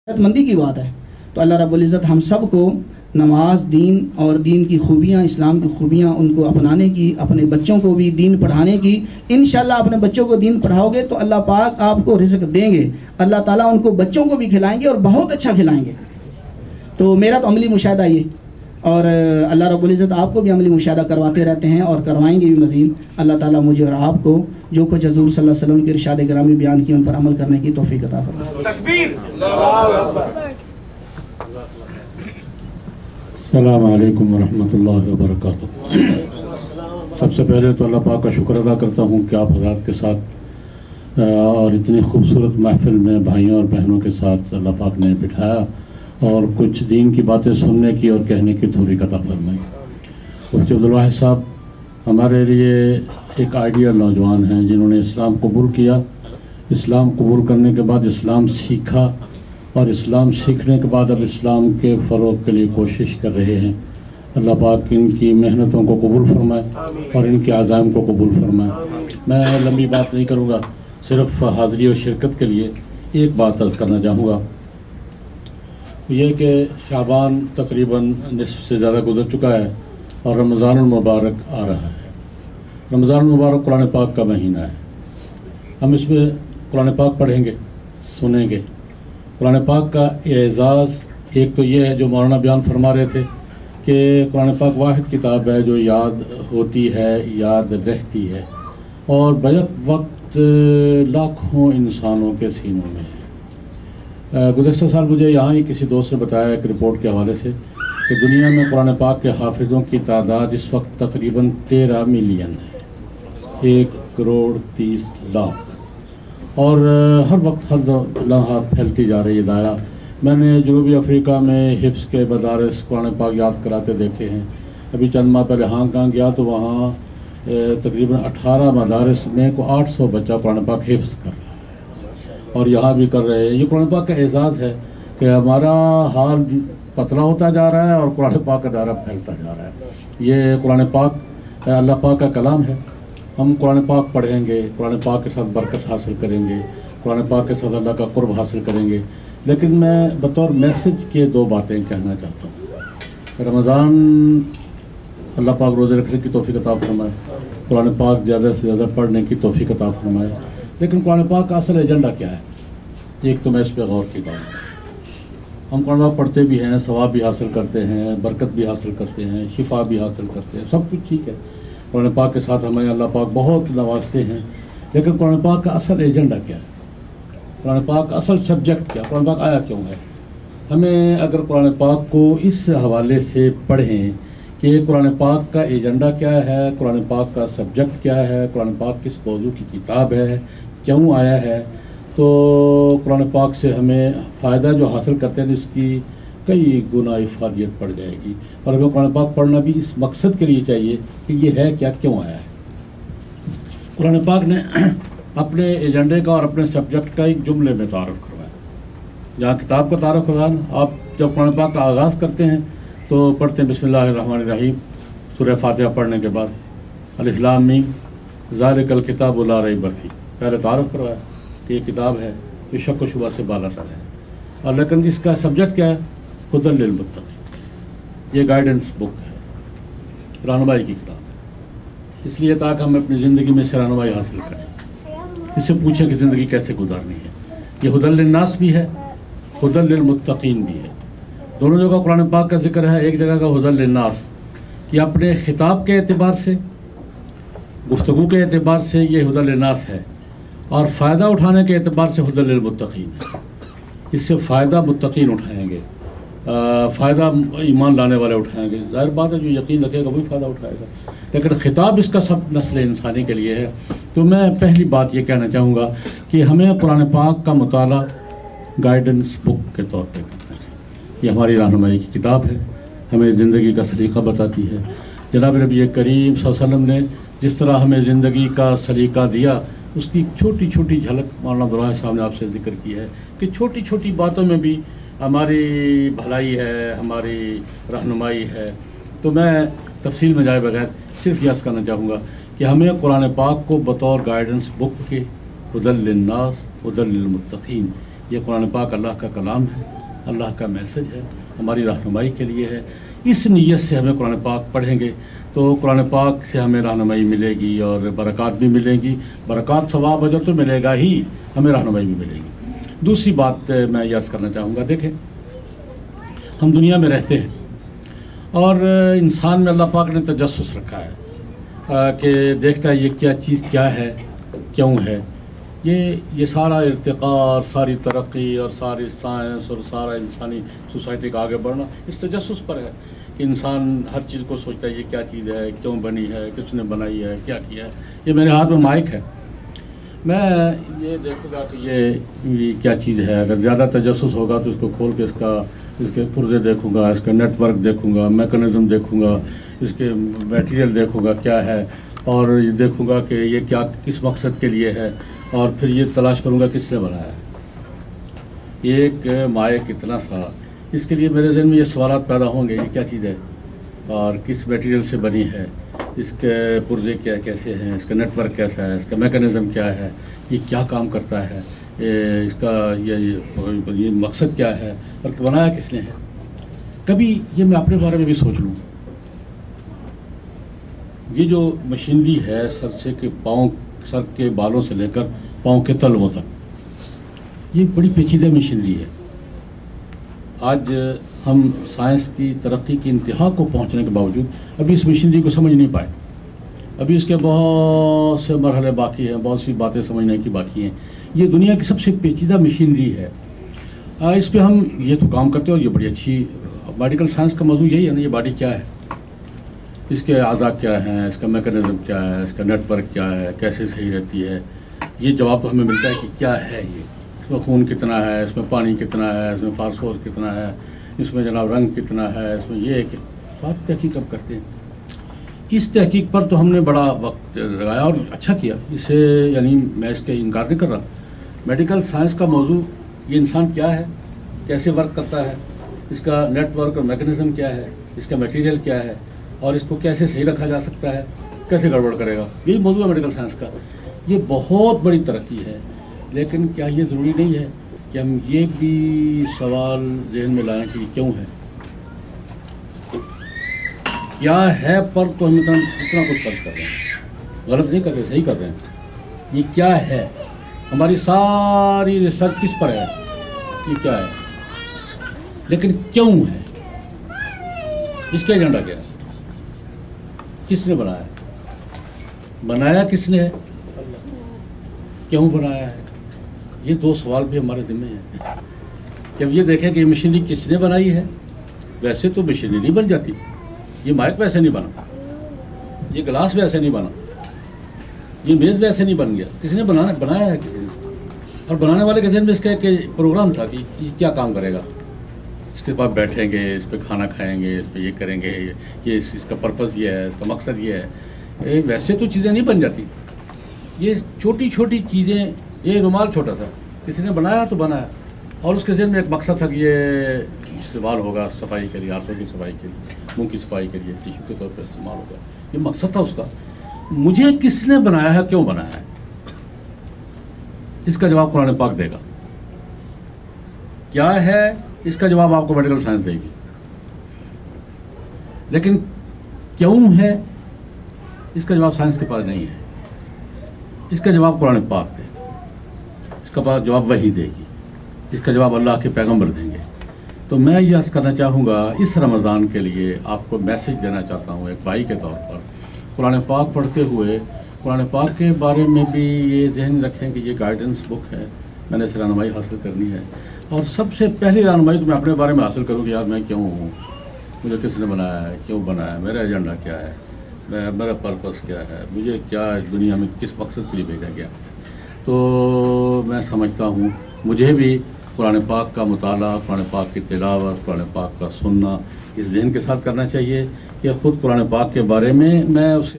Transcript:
مندی کی بات ہے. تو اللہ رب العزت ہم سب کو نماز، دین اور دین کی خوبیاں، اسلام کی خوبیاں ان کو اپنانے کی، اپنے بچوں کو بھی دین پڑھانے کی. انشاءاللہ اپنے بچوں کو دین پڑھاؤ گے تو اللہ پاک آپ کو رزق دیں گے. اللہ تعالیٰ ان کو بچوں کو بھی کھلائیں گے اور بہت اچھا کھلائیں گے. تو میرا تو عملی مشاہدہ یہ، اور اللہ رب العزت آپ کو بھی عملی مشاہدہ کرواتے رہتے ہیں اور کروائیں گے بھی مزید. اللہ تعالیٰ مجھے اور آپ کو جو کچھ حضور صلی اللہ علیہ وسلم کے ارشاد گرامی بیان کی ان پر عمل کرنے کی توفیق عطا فرمائے. تکبیر. السلام علیکم ورحمۃ اللہ وبرکاتہ. سب سے پہلے تو اللہ پاک کا شکر ادا کرتا ہوں کہ آپ حضرات کے ساتھ اور اتنی خوبصورت محفل میں بھائیوں اور بہنوں کے ساتھ اللہ پاک نے بٹھایا اور کچھ دین کی باتیں سننے کی اور کہنے کی توفیق عطا فرمائی. مفتی عبدالواحد صاحب ہمارے لیے ایک آئیڈیل نوجوان ہیں جنہوں نے اسلام قبول کیا. اسلام قبول کرنے کے بعد اسلام سیکھا اور اسلام سیکھنے کے بعد اب اسلام کے فروغ کے لیے کوشش کر رہے ہیں. اللہ پاک ان کی محنتوں کو قبول فرمائے اور ان کے عزائم کو قبول فرمائے. میں لمبی بات نہیں کروں گا، صرف حاضری اور شرکت کے لیے ایک بات عرض کرنا چاہوں گا، یہ کہ شعبان تقریباً نصف سے زیادہ گزر چکا ہے اور رمضان المبارک آ رہا ہے. رمضان المبارک قرآن پاک کا مہینہ ہے. ہم اس میں قرآن پاک پڑھیں گے، سنیں گے. قرآن پاک کا اعزاز ایک تو یہ ہے جو مولانا بیان فرما رہے تھے کہ قرآن پاک واحد کتاب ہے جو یاد ہوتی ہے، یاد رہتی ہے اور بیک وقت لاکھوں انسانوں کے سینوں میں ہے. گزشتہ سال مجھے یہاں ہی کسی دوست نے بتایا ایک رپورٹ کے حوالے سے کہ دنیا میں قرآن پاک کے حافظوں کی تعداد اس وقت تقریباً 13 ملین ہے، 1,30,00,000 اور ہر وقت ہر لمحہ پھیلتی جا رہی ہے دائرہ. میں نے جنوبی افریقہ میں حفظ کے مدارس قرآن پاک یاد کراتے دیکھے ہیں. ابھی چند ماہ پہلے ہانگ کانگ گیا تو وہاں تقریباً 18 مدارس میں کو 800 بچہ قرآن پاک حفظ کر رہا ہے اور یہاں بھی کر رہے ہیں. یہ قرآن پاک کا اعزاز ہے کہ ہمارا حال پتلا ہوتا جا رہا ہے اور قرآن پاک کا دائرہ پھیلتا جا رہا ہے. یہ قرآن پاک اللہ پاک کا کلام ہے. ہم قرآن پاک پڑھیں گے، قرآن پاک کے ساتھ برکت حاصل کریں گے، قرآن پاک کے ساتھ اللہ کا قرب حاصل کریں گے. لیکن میں بطور میسج کے 2 باتیں کہنا چاہتا ہوں. رمضان اللہ پاک روزے رکھنے کی توفیق عطا فرمائے، قرآن پاک زیادہ سے زیادہ پڑھنے کی توفیق عطا فرمائے. لیکن قرآن پاک کا اصل ایجنڈا کیا ہے؟ ایک تو میں اس پہ غور کیتا ہوں. ہم قرآن پاک پڑھتے بھی ہیں، ثواب بھی حاصل کرتے ہیں، برکت بھی حاصل کرتے ہیں، شفا بھی حاصل کرتے ہیں، سب کچھ ٹھیک ہے. قرآن پاک کے ساتھ ہمیں اللہ پاک بہت نوازتے ہیں. لیکن قرآن پاک کا اصل ایجنڈا کیا ہے؟ قرآن پاک کا اصل سبجیکٹ کیا؟ قرآن پاک آیا کیوں ہے؟ ہمیں اگر قرآن پاک کو اس حوالے سے پڑھیں کہ قرآن پاک کا ایجنڈا کیا ہے، قرآن پاک کا سبجیکٹ کیا ہے، قرآن پاک کس موضوع کی کتاب ہے، کیوں آیا ہے، تو قرآن پاک سے ہمیں فائدہ جو حاصل کرتے ہیں اس کی کئی گنا افادیت پڑ جائے گی. اور ہمیں قرآن پاک پڑھنا بھی اس مقصد کے لیے چاہیے کہ یہ ہے کیا، کیوں آیا ہے. قرآن پاک نے اپنے ایجنڈے کا اور اپنے سبجیکٹ کا ایک جملے میں تعارف کروایا. جہاں کتاب کا تعارف کروانا، آپ جب قرآن پاک کا آغاز کرتے ہیں تو پڑھتے ہیں بسم اللہ الرحمن الرحیم. سورہ فاتحہ پڑھنے کے بعد الف لام میم ذالک الکتاب لا ریب فیہ، پہلے تعارف کروایا کہ یہ کتاب ہے جو شک و شبہ سے بالا تر ہے. اور لیکن اس کا سبجیکٹ کیا ہے؟ ہدی للمتقین. یہ گائیڈنس بک ہے، رہنمائی کی کتاب ہے. اس لیے تاکہ ہم اپنی زندگی میں سے رہنمائی حاصل کریں، اس سے پوچھیں کہ زندگی کیسے گزارنی ہے. یہ ہدی للناس بھی ہے، ہدی للمتقین بھی ہے. دونوں جگہ قرآن پاک کا ذکر ہے. ایک جگہ کا ہدی للناس کہ اپنے خطاب کے اعتبار سے، گفتگو کے اعتبار سے یہ ہدی للناس ہے، اور فائدہ اٹھانے کے اعتبار سے ہدی للمتقین ہے. اس سے فائدہ متقین اٹھائیں گے، فائدہ ایمان لانے والے اٹھائیں گے. ظاہر بات ہے جو یقین رکھے گا وہی فائدہ اٹھائے گا. لیکن خطاب اس کا سب نسل انسانی کے لیے ہے. تو میں پہلی بات یہ کہنا چاہوں گا کہ ہمیں قرآن پاک کا مطالعہ گائیڈنس بک کے طور پہ کرنا چاہیے. یہ ہماری رہنمائی کی کتاب ہے، ہمیں زندگی کا سلیقہ بتاتی ہے. جناب نبی کریم صلی اللہ علیہ وسلم نے جس طرح ہمیں زندگی کا سلیقہ دیا، اس کی چھوٹی چھوٹی جھلک مولانا عبدالواحد صاحب نے آپ سے ذکر کی ہے کہ چھوٹی چھوٹی باتوں میں بھی ہماری بھلائی ہے، ہماری رہنمائی ہے. تو میں تفصیل میں جائے بغیر صرف یہ عرض کرنا چاہوں گا کہ ہمیں قرآن پاک کو بطور گائیڈنس بک کے ہدی للناس ہدی للمتقین، یہ قرآن پاک اللہ کا کلام ہے. اللہ کا میسج ہے، ہماری رہنمائی کے لیے ہے۔ اس نیت سے ہمیں قرآن پاک پڑھیں گے تو قرآن پاک سے ہمیں رہنمائی ملے گی اور برکات بھی ملیں گی، برکات ثواب اجر تو ملے گا ہی، ہمیں رہنمائی بھی ملے گی۔ دوسری بات میں یہ عرض کرنا چاہوں گا، دیکھیں ہم دنیا میں رہتے ہیں اور انسان میں اللہ پاک نے تجسس رکھا ہے کہ دیکھتا ہے یہ کیا چیز کیا ہے، کیوں ہے۔ یہ سارا ارتقاء اور ساری ترقی اور ساری سائنس اور سارا انسانی سوسائٹی کا آگے بڑھنا اس تجسس پر ہے کہ انسان ہر چیز کو سوچتا ہے یہ کیا چیز ہے، کیوں بنی ہے، کس نے بنائی ہے، کیا کیا ہے۔ یہ میرے ہاتھ میں مائک ہے، میں یہ دیکھوں گا کہ یہ کیا چیز ہے۔ اگر زیادہ تجسس ہوگا تو اس کو کھول کے اس کے پرزے دیکھوں گا، اس کا نیٹ ورک دیکھوں گا، میکانزم دیکھوں گا، اس کے میٹیریل دیکھوں گا کیا ہے، اور یہ دیکھوں گا کہ یہ کیا کس مقصد کے لیے ہے، اور پھر یہ تلاش کروں گا کس نے بنایا ہے۔ ایک مائک اتنا سا، اس کے لیے میرے ذہن میں یہ سوالات پیدا ہوں گے، یہ کیا چیز ہے اور کس میٹیریل سے بنی ہے، اس کے پرزے کیا کیسے ہیں، اس کا نیٹ ورک کیسا ہے، اس کا میکانزم کیا ہے، یہ کیا کام کرتا ہے، اس کا یہ مقصد کیا ہے اور بنایا کس نے ہے۔ کبھی یہ میں اپنے بارے میں بھی سوچ لوں، یہ جو مشینری ہے سر کے بالوں سے لے کر پاؤں کے تلووں تک، یہ بڑی پیچیدہ مشینری ہے۔ آج ہم سائنس کی ترقی کی انتہا کو پہنچنے کے باوجود ابھی اس مشینری کو سمجھ نہیں پائے، ابھی اس کے بہت سے مرحلے باقی ہیں، بہت سی باتیں سمجھنے کی باقی ہیں۔ یہ دنیا کی سب سے پیچیدہ مشینری ہے، اس پہ ہم یہ تو کام کرتے ہیں، اور یہ بڑی اچھی میڈیکل سائنس کا موضوع یہی ہے نا، یہ باڈی کیا ہے، اس کے اعضاء کیا ہیں، اس کا میکانزم کیا ہے، اس کا نیٹ ورک کیا ہے، کیسے صحیح رہتی ہے۔ یہ جواب تو ہمیں ملتا ہے کہ کیا ہے یہ، اس میں خون کتنا ہے، اس میں پانی کتنا ہے، اس میں فاسفورس کتنا ہے، اس میں جناب رنگ کتنا ہے، اس میں یہ کہ بات تحقیق اب کرتے ہیں۔ اس تحقیق پر تو ہم نے بڑا وقت لگایا اور اچھا کیا، اسے یعنی میں اس کے انکار نہیں کر رہا۔ میڈیکل سائنس کا موضوع یہ انسان کیا ہے، کیسے ورک کرتا ہے، اس کا نیٹ ورک اور میکانزم کیا ہے، اس کا میٹیریل کیا ہے، اور اس کو کیسے صحیح رکھا جا سکتا ہے، کیسے گڑبڑ کرے گا، یہی موضوع ہے میڈیکل سائنس کا۔ یہ بہت بڑی ترقی ہے، لیکن کیا یہ ضروری نہیں ہے کہ ہم یہ بھی سوال ذہن میں لائیں کہ یہ کیوں ہے، کیا ہے پر تو ہم اتنا کچھ فرق کر رہے ہیں، غلط نہیں کر رہے، صحیح کر رہے ہیں۔ یہ کیا ہے، ہماری ساری ریسرچ کس پر ہے، یہ کیا ہے، لیکن کیوں ہے، اس کا ایجنڈا کیا ہے، کس نے بنایا کس نے ہے، کیوں بنایا ہے۔ یہ دو سوال بھی ہمارے ذمہ ہیں کہ ہم یہ دیکھیں کہ یہ مشینری کس نے بنائی ہے۔ ویسے تو مشینری نہیں بن جاتی، یہ مائک ویسے نہیں بنا، یہ گلاس ویسے نہیں بنا، یہ میز ویسے نہیں بن گیا، کسی نے بنایا ہے کسی نے، اور بنانے والے کے ذہن میں اس کا ایک پروگرام تھا کہ یہ کیا کام کرے گا، اس کے بعد بیٹھیں گے، اس پہ کھانا کھائیں گے، اس پہ یہ کریں گے، یہ اس کا پرپز یہ ہے، اس کا مقصد یہ ہے۔ ویسے تو چیزیں نہیں بن جاتی، یہ چھوٹی چھوٹی چیزیں، یہ رومال چھوٹا تھا، کسی نے بنایا تو بنایا، اور اس کے ذہن میں ایک مقصد تھا کہ یہ استعمال ہوگا صفائی کے لیے، ہاتھوں کی صفائی کے لیے، منہ کی صفائی کے لیے، ٹیشو کے طور پر استعمال ہوگا، یہ مقصد تھا اس کا۔ مجھے کس نے بنایا ہے، کیوں بنایا ہے، اس کا جواب قرآن پاک دے گا۔ کیا ہے، اس کا جواب آپ کو میڈیکل سائنس دے گی، لیکن کیوں ہے، اس کا جواب سائنس کے پاس نہیں ہے، اس کا جواب قرآن پاک دے گا، اس کا جواب وحی دے گی، اس کا جواب اللہ کے پیغمبر دیں گے۔ تو میں یہ عرض کرنا چاہوں گا، اس رمضان کے لیے آپ کو میسج دینا چاہتا ہوں ایک بھائی کے طور پر، قرآن پاک پڑھتے ہوئے قرآن پاک کے بارے میں بھی یہ ذہن رکھیں کہ یہ گائیڈنس بک ہے، میں نے اس رہنمائی حاصل کرنی ہے، اور سب سے پہلی رہنمائی تو میں اپنے بارے میں حاصل کروں کہ یار میں کیوں ہوں، مجھے کس نے بنایا ہے، کیوں بنایا ہے، میرا ایجنڈا کیا ہے، میرا پرپس کیا ہے، مجھے کیا دنیا میں کس مقصد کے لیے بھیجا گیا۔ تو میں سمجھتا ہوں مجھے بھی قرآن پاک کا مطالعہ، قرآن پاک کی تلاوت، قرآن پاک کا سننا اس ذہن کے ساتھ کرنا چاہیے کہ خود قرآن پاک کے بارے میں اس